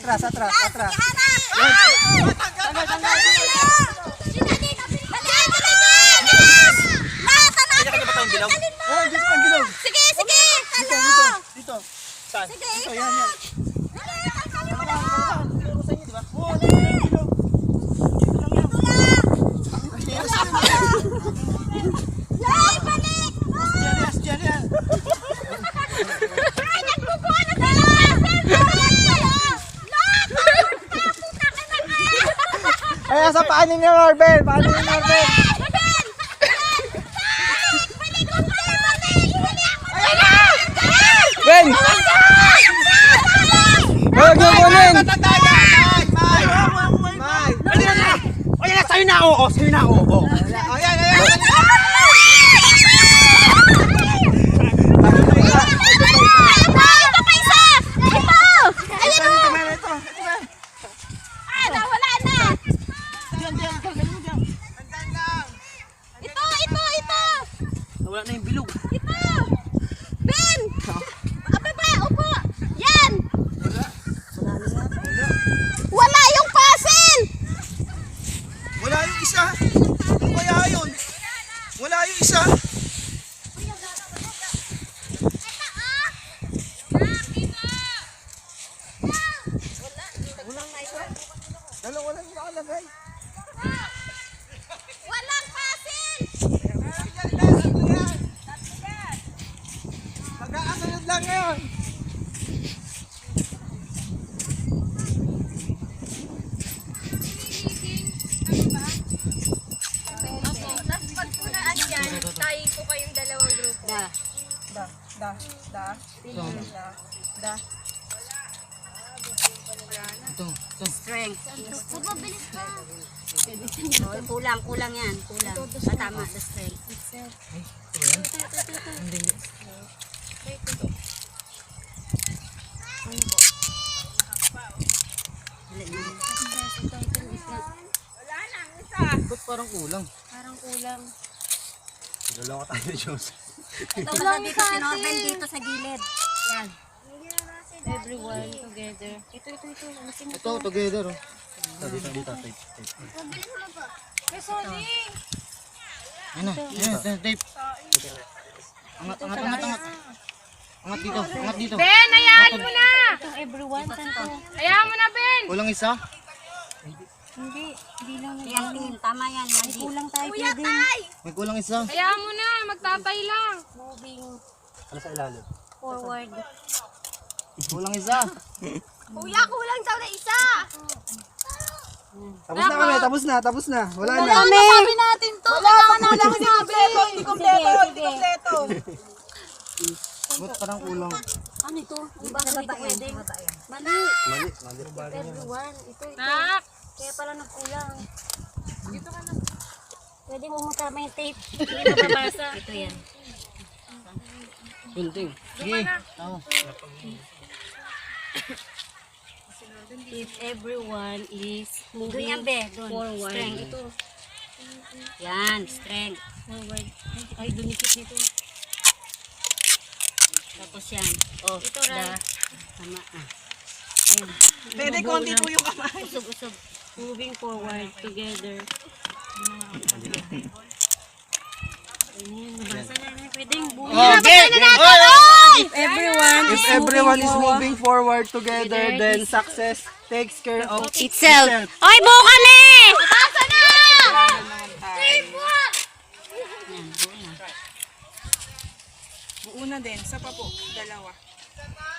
atras. Tanggal. Sige. Dito. Saan? Sige, Dito, ito. yan. Yan. Ay, nagbubuo na tayo! Ay, nasa paan ni Norbert. Ben! Huwag mo kunin! Sa'yo na, oo. Ayan. Wala na yung bilog. Ben! Ababa, upo! Yan! Wala yung puzzle! Wala yung isa. Ano kaya yun? Wala yung isa. Dalawa lang nakalagay. Walang puzzle! Magkakasunod lang ngayon. Tapos pag punaan yan, tayo po kayong dalawang grupo. Strength. Mabilis ka. Kulang yan. Tama, the strength. Ba't parang kulang? Dalawa ka tayo, Diyos. Ito basta dito si Norbel dito sa gilid. Yan. Everyone together. Ito. Ito, together. Oh. Dito. Ano? Tape. Angat dito. Ben, hayaan mo na! Itong everyone, tanto. Hayaan mo na, Ben! Kulang isa? Hindi lang. Yan, tingin. Tama yan. May kulang tayo. May kulang isa. Hayaan mo na, magtatay lang. Moving Ano sa ilalim? forward. Kulang isa. Kuya, kulang daw na isa. Tapos na. Wala na. Sabi natin to. Wala natin sabi. Hindi kompleto. Ba't parang kulang? Ano ito? Di ba sa pwede? Mali. Everyone. Ito. Nak! Kaya pala nagkulang. Pwede mo matama yung tape. Hindi mababasa. Ito yan. Sige. Tama. If everyone is moving yan, be. Forward. Strength. Ito. Yan. Strength. Forward. Ay, dumikit nito. Tapos yan. Oh, ito right. Tama. Yan. Pwede konti po yung kamay. Usog. Moving forward together. Ayan, nabasa na. Pwedeng buhay. If everyone is moving forward together, then success takes care of Itself. Oy, buo kami! Nabasa na! Buo na din. Sa pa po. Dalawa.